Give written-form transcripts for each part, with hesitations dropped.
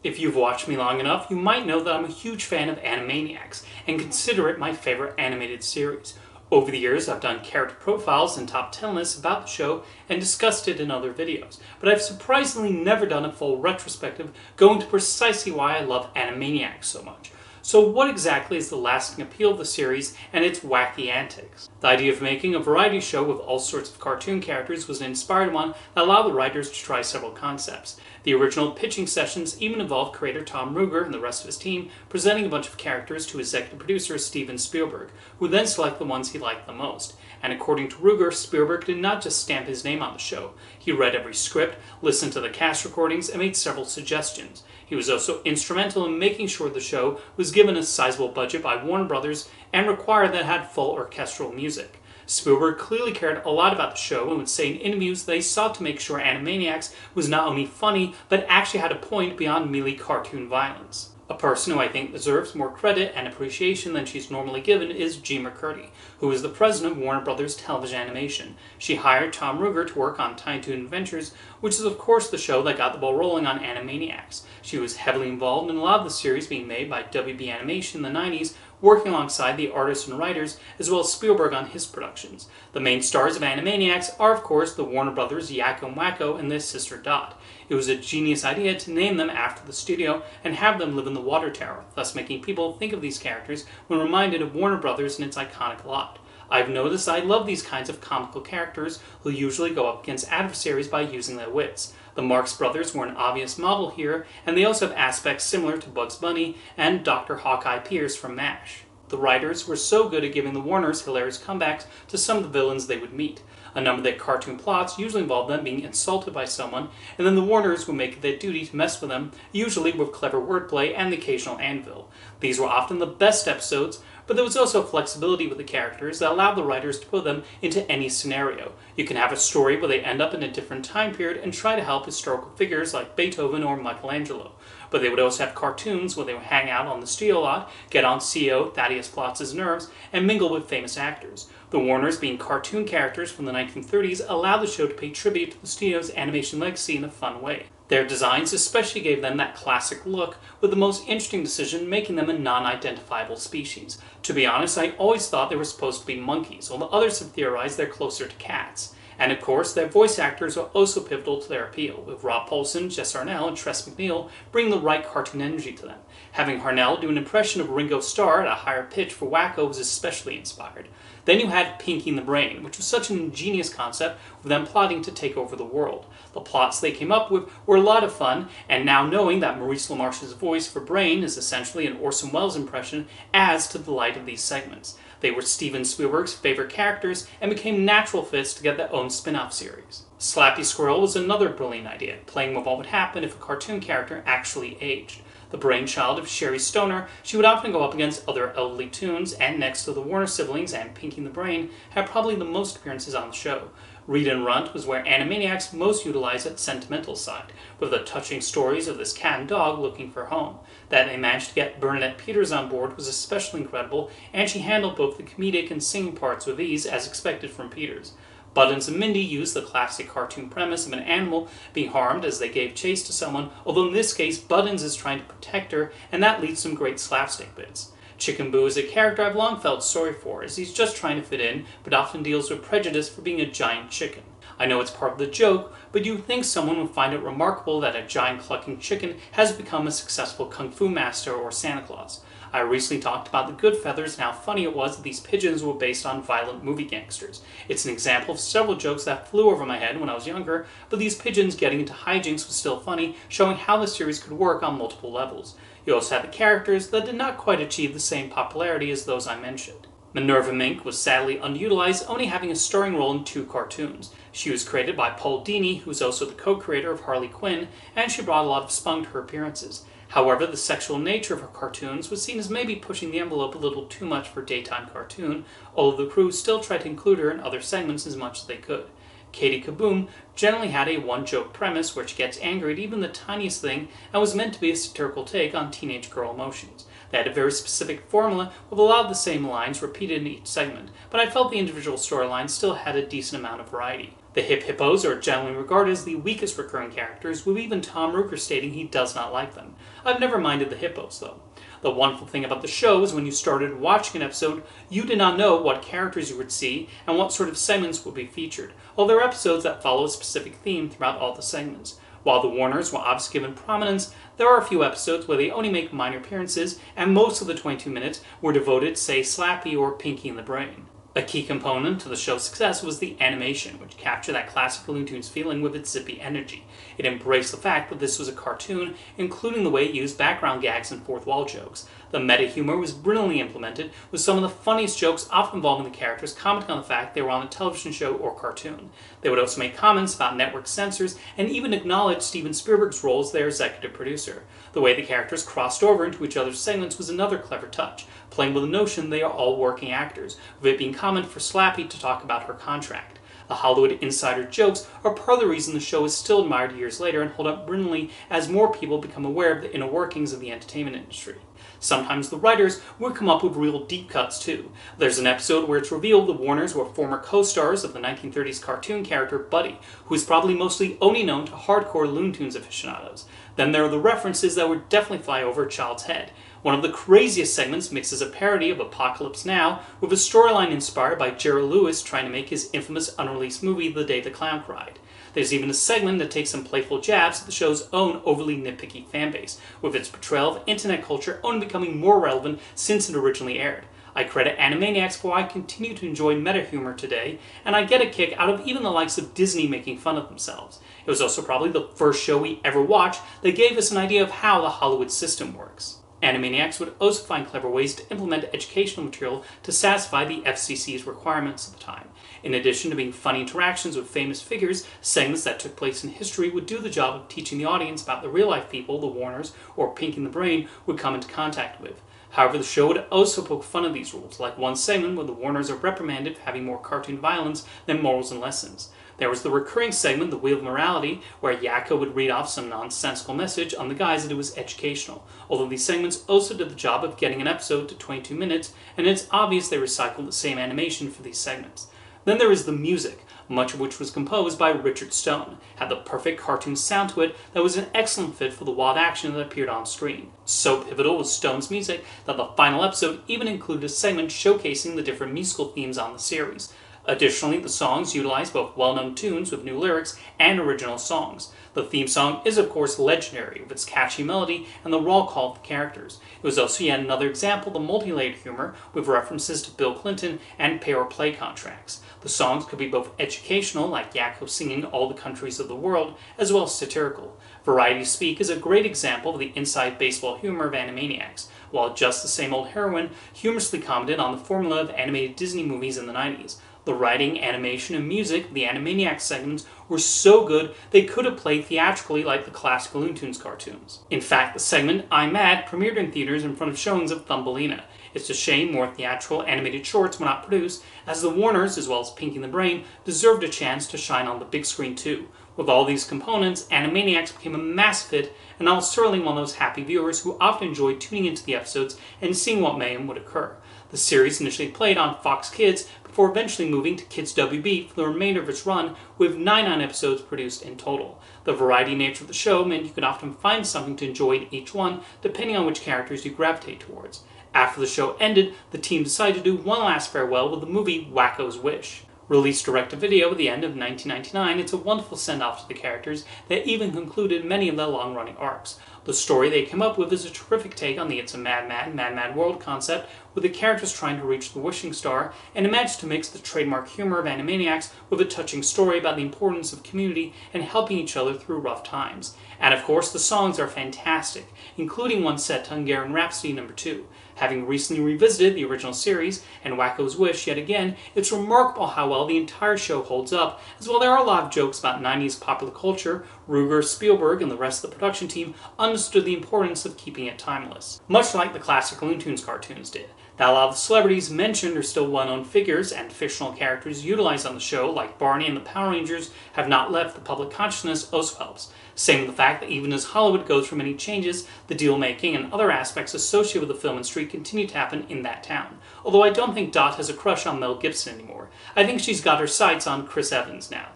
If you've watched me long enough, you might know that I'm a huge fan of Animaniacs and consider it my favorite animated series. Over the years, I've done character profiles and top 10 lists about the show and discussed it in other videos, but I've surprisingly never done a full retrospective going to precisely why I love Animaniacs so much. So what exactly is the lasting appeal of the series and its wacky antics? The idea of making a variety show with all sorts of cartoon characters was an inspired one that allowed the writers to try several concepts. The original pitching sessions even involved creator Tom Ruegger and the rest of his team presenting a bunch of characters to executive producer Steven Spielberg, who would then select the ones he liked the most. And according to Ruegger, Spielberg did not just stamp his name on the show. He read every script, listened to the cast recordings, and made several suggestions. He was also instrumental in making sure the show was given a sizable budget by Warner Bros and required that it had full orchestral music. Spielberg clearly cared a lot about the show and would say in interviews that he sought to make sure Animaniacs was not only funny, but actually had a point beyond merely cartoon violence. A person who I think deserves more credit and appreciation than she's normally given is G. McCurdy, who is the president of Warner Bros. Television Animation. She hired Tom Ruegger to work on Tiny Toon Adventures, which is of course the show that got the ball rolling on Animaniacs. She was heavily involved in a lot of the series being made by WB Animation in the 90s, working alongside the artists and writers, as well as Spielberg on his productions. The main stars of Animaniacs are, of course, the Warner Brothers Yakko and Wakko and their sister Dot. It was a genius idea to name them after the studio and have them live in the water tower, thus making people think of these characters when reminded of Warner Brothers and its iconic lot. I've noticed I love these kinds of comical characters who usually go up against adversaries by using their wits. The Marx Brothers were an obvious model here, and they also have aspects similar to Bugs Bunny and Dr. Hawkeye Pierce from MASH. The writers were so good at giving the Warners hilarious comebacks to some of the villains they would meet. A number of their cartoon plots usually involved them being insulted by someone, and then the Warners would make it their duty to mess with them, usually with clever wordplay and the occasional anvil. These were often the best episodes, but there was also flexibility with the characters that allowed the writers to put them into any scenario. You can have a story where they end up in a different time period and try to help historical figures like Beethoven or Michelangelo. But they would also have cartoons where they would hang out on the studio lot, get on CEO Thaddeus Plotz's nerves, and mingle with famous actors. The Warners, being cartoon characters from the 1930s, allowed the show to pay tribute to the studio's animation legacy in a fun way. Their designs especially gave them that classic look, with the most interesting decision making them a non-identifiable species. To be honest, I always thought they were supposed to be monkeys, although others have theorized they're closer to cats. And of course, their voice actors are also pivotal to their appeal, with Rob Paulsen, Jess Harnell, and Tress MacNeille bringing the right cartoon energy to them. Having Harnell do an impression of Ringo Starr at a higher pitch for Wakko was especially inspired. Then you had Pinky and the Brain, which was such an ingenious concept with them plotting to take over the world. The plots they came up with were a lot of fun, and now knowing that Maurice LaMarche's voice for Brain is essentially an Orson Welles impression adds to the delight of these segments. They were Steven Spielberg's favorite characters and became natural fits to get their own spin-off series. Slappy Squirrel was another brilliant idea, playing with what would happen if a cartoon character actually aged. The brainchild of Sherry Stoner, she would often go up against other elderly toons, and next to the Warner siblings and Pinky and the Brain, had probably the most appearances on the show. Rita and Runt was where Animaniacs most utilized its sentimental side, with the touching stories of this cat and dog looking for a home. That they managed to get Bernadette Peters on board was especially incredible, and she handled both the comedic and singing parts with ease as expected from Peters. Buttons and Mindy used the classic cartoon premise of an animal being harmed as they gave chase to someone, although in this case Buttons is trying to protect her, and that leads to some great slapstick bits. Chicken Boo is a character I've long felt sorry for, as he's just trying to fit in, but often deals with prejudice for being a giant chicken. I know it's part of the joke, but you'd think someone would find it remarkable that a giant clucking chicken has become a successful kung fu master or Santa Claus. I recently talked about the Good Feathers and how funny it was that these pigeons were based on violent movie gangsters. It's an example of several jokes that flew over my head when I was younger, but these pigeons getting into hijinks was still funny, showing how the series could work on multiple levels. You also had the characters that did not quite achieve the same popularity as those I mentioned. Minerva Mink was sadly unutilized, only having a starring role in 2 cartoons. She was created by Paul Dini, who is also the co-creator of Harley Quinn, and she brought a lot of spunk to her appearances. However, the sexual nature of her cartoons was seen as maybe pushing the envelope a little too much for a daytime cartoon, although the crew still tried to include her in other segments as much as they could. Katie Kaboom generally had a one-joke premise where she gets angry at even the tiniest thing and was meant to be a satirical take on teenage girl emotions. They had a very specific formula with a lot of the same lines repeated in each segment, but I felt the individual storylines still had a decent amount of variety. The Hip Hippos are generally regarded as the weakest recurring characters, with even Tom Ruker stating he does not like them. I've never minded the Hippos, though. The wonderful thing about the show is when you started watching an episode, you did not know what characters you would see and what sort of segments would be featured, while there are episodes that follow a specific theme throughout all the segments. While the Warners were obviously given prominence, there are a few episodes where they only make minor appearances, and most of the 22 minutes were devoted to, say, Slappy or Pinky in the Brain. A key component to the show's success was the animation, which captured that classic Looney Tunes feeling with its zippy energy. It embraced the fact that this was a cartoon, including the way it used background gags and fourth wall jokes. The meta humor was brilliantly implemented, with some of the funniest jokes often involving the characters commenting on the fact they were on a television show or cartoon. They would also make comments about network censors and even acknowledge Steven Spielberg's role as their executive producer. The way the characters crossed over into each other's segments was another clever touch, playing with the notion they are all working actors, with it being common for Slappy to talk about her contract. The Hollywood insider jokes are part of the reason the show is still admired years later and hold up brilliantly as more people become aware of the inner workings of the entertainment industry. Sometimes the writers would come up with real deep cuts too. There's an episode where it's revealed the Warners were former co-stars of the 1930s cartoon character Buddy, who is probably mostly only known to hardcore Looney Tunes aficionados. Then there are the references that would definitely fly over a child's head. One of the craziest segments mixes a parody of Apocalypse Now with a storyline inspired by Jerry Lewis trying to make his infamous unreleased movie The Day the Clown Cried. There's even a segment that takes some playful jabs at the show's own overly nitpicky fanbase, with its portrayal of internet culture only becoming more relevant since it originally aired. I credit Animaniacs for why I continue to enjoy meta humor today, and I get a kick out of even the likes of Disney making fun of themselves. It was also probably the first show we ever watched that gave us an idea of how the Hollywood system works. Animaniacs would also find clever ways to implement educational material to satisfy the FCC's requirements at the time. In addition to being funny interactions with famous figures, segments that took place in history would do the job of teaching the audience about the real-life people the Warners or Pinky in the Brain would come into contact with. However, the show would also poke fun of these rules, like one segment where the Warners are reprimanded for having more cartoon violence than morals and lessons. There was the recurring segment, The Wheel of Morality, where Yakko would read off some nonsensical message on the guise that it was educational, although these segments also did the job of getting an episode to 22 minutes, and it's obvious they recycled the same animation for these segments. Then there is the music, much of which was composed by Richard Stone, had the perfect cartoon sound to it that was an excellent fit for the wild action that appeared on screen. So pivotal was Stone's music that the final episode even included a segment showcasing the different musical themes on the series. Additionally, the songs utilize both well-known tunes with new lyrics and original songs. The theme song is of course legendary with its catchy melody and the raw call of the characters. It was also yet another example of the multi-layered humor with references to Bill Clinton and pay-or-play contracts. The songs could be both educational, like Yakko singing All the Countries of the World, as well as satirical. Variety Speak is a great example of the inside baseball humor of Animaniacs, while Just the Same Old Heroine humorously commented on the formula of animated Disney movies in the 90s. The writing, animation, and music of the Animaniacs segments were so good they could have played theatrically like the classic Looney Tunes cartoons. In fact, the segment I'm Mad premiered in theaters in front of showings of Thumbelina. It's a shame more theatrical animated shorts were not produced, as the Warners, as well as Pinky in the Brain, deserved a chance to shine on the big screen too. With all these components, Animaniacs became a massive hit, and I was certainly one of those happy viewers who often enjoyed tuning into the episodes and seeing what mayhem would occur. The series initially played on Fox Kids, before eventually moving to Kids WB for the remainder of its run, with 99 episodes produced in total. The variety nature of the show meant you could often find something to enjoy in each one, depending on which characters you gravitate towards. After the show ended, the team decided to do one last farewell with the movie Wacko's Wish. Released direct-to-video at the end of 1999, it's a wonderful send-off to the characters that even concluded many of their long-running arcs. The story they came up with is a terrific take on the It's a Mad Mad, Mad Mad World concept, with the characters trying to reach the wishing star, and it managed to mix the trademark humor of Animaniacs with a touching story about the importance of community and helping each other through rough times. And of course, the songs are fantastic, including one set to Hungarian Rhapsody No. 2. Having recently revisited the original series and Wacko's Wish yet again, it's remarkable how well the entire show holds up, as well there are a lot of jokes about 90s popular culture. Ruger, Spielberg, and the rest of the production team understood the importance of keeping it timeless, much like the classic Looney Tunes cartoons did. That a lot of the celebrities mentioned are still well-known figures, and fictional characters utilized on the show, like Barney and the Power Rangers, have not left the public consciousness also helps. Same with the fact that even as Hollywood goes through many changes, the deal-making and other aspects associated with the film industry continue to happen in that town. Although I don't think Dot has a crush on Mel Gibson anymore. I think she's got her sights on Chris Evans now.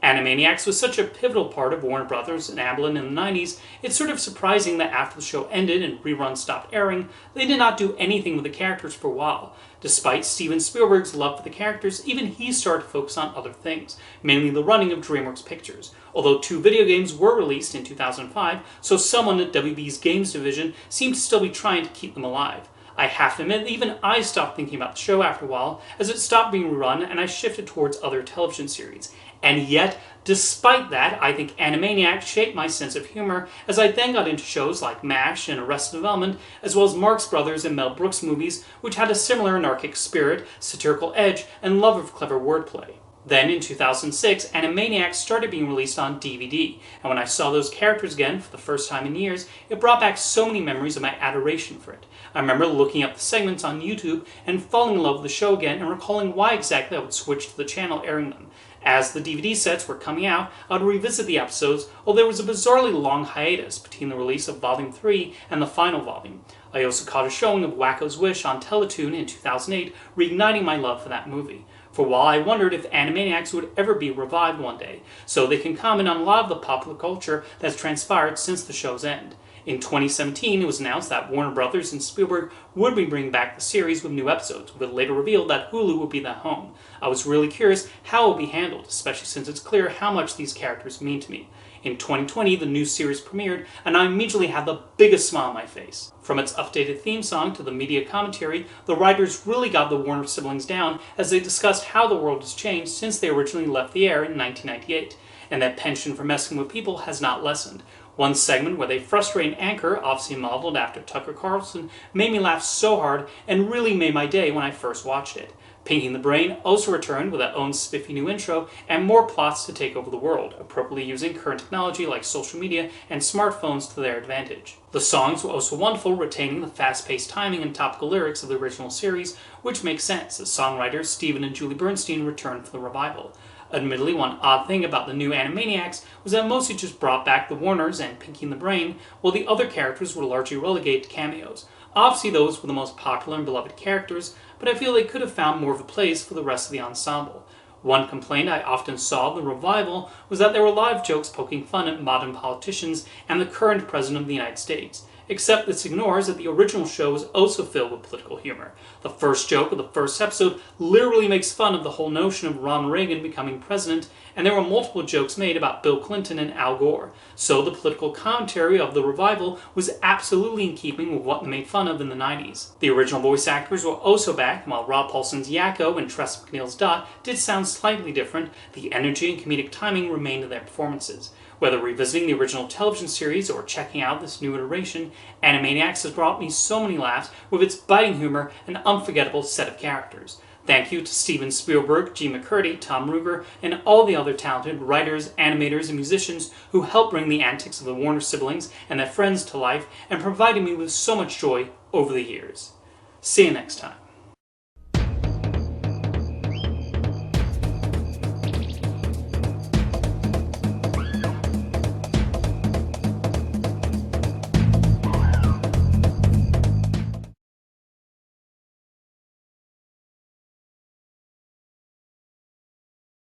Animaniacs was such a pivotal part of Warner Bros and Amblin in the 90s, it's sort of surprising that after the show ended and reruns stopped airing, they did not do anything with the characters for a while. Despite Steven Spielberg's love for the characters, even he started to focus on other things, mainly the running of DreamWorks Pictures. Although 2 video games were released in 2005, so someone at WB's games division seemed to still be trying to keep them alive. I have to admit that even I stopped thinking about the show after a while, as it stopped being rerun and I shifted towards other television series. And yet, despite that, I think Animaniacs shaped my sense of humor, as I then got into shows like MASH and Arrested Development, as well as Marx Brothers and Mel Brooks movies, which had a similar anarchic spirit, satirical edge, and love of clever wordplay. Then, in 2006, Animaniacs started being released on DVD, and when I saw those characters again for the first time in years, it brought back so many memories of my adoration for it. I remember looking up the segments on YouTube and falling in love with the show again and recalling why exactly I would switch to the channel airing them. As the DVD sets were coming out, I would revisit the episodes, although there was a bizarrely long hiatus between the release of Volume 3 and the final volume. I also caught a showing of Wacko's Wish on Teletoon in 2008, reigniting my love for that movie. For a while I wondered if Animaniacs would ever be revived one day, so they can comment on a lot of the popular culture that's transpired since the show's end. In 2017, it was announced that Warner Bros and Spielberg would be bringing back the series with new episodes, but later revealed that Hulu would be the home. I was really curious how it would be handled, especially since it's clear how much these characters mean to me. In 2020, the new series premiered, and I immediately had the biggest smile on my face. From its updated theme song to the media commentary, the writers really got the Warner siblings down as they discussed how the world has changed since they originally left the air in 1998, and that penchant for messing with people has not lessened. One segment where they frustrate an anchor, obviously modeled after Tucker Carlson, made me laugh so hard and really made my day when I first watched it. Pinky the Brain also returned with its own spiffy new intro and more plots to take over the world, appropriately using current technology like social media and smartphones to their advantage. The songs were also wonderful, retaining the fast-paced timing and topical lyrics of the original series, which makes sense as songwriters Steven and Julie Bernstein returned for the revival. Admittedly, one odd thing about the new Animaniacs was that mostly just brought back the Warners and Pinky and the Brain, while the other characters were largely relegated to cameos. Obviously those were the most popular and beloved characters, but I feel they could have found more of a place for the rest of the ensemble. One complaint I often saw of the revival was that there were a lot of jokes poking fun at modern politicians and the current President of the United States. Except this ignores that the original show was also filled with political humor. The first joke of the first episode literally makes fun of the whole notion of Ronald Reagan becoming president, and there were multiple jokes made about Bill Clinton and Al Gore. So the political commentary of the revival was absolutely in keeping with what they made fun of in the 90s. The original voice actors were also back, and while Rob Paulson's Yakko and Tress MacNeille's Dot did sound slightly different, the energy and comedic timing remained in their performances. Whether revisiting the original television series or checking out this new iteration, Animaniacs has brought me so many laughs with its biting humor and unforgettable set of characters. Thank you to Steven Spielberg, G. McCurdy, Tom Ruegger, and all the other talented writers, animators, and musicians who helped bring the antics of the Warner siblings and their friends to life and provided me with so much joy over the years. See you next time.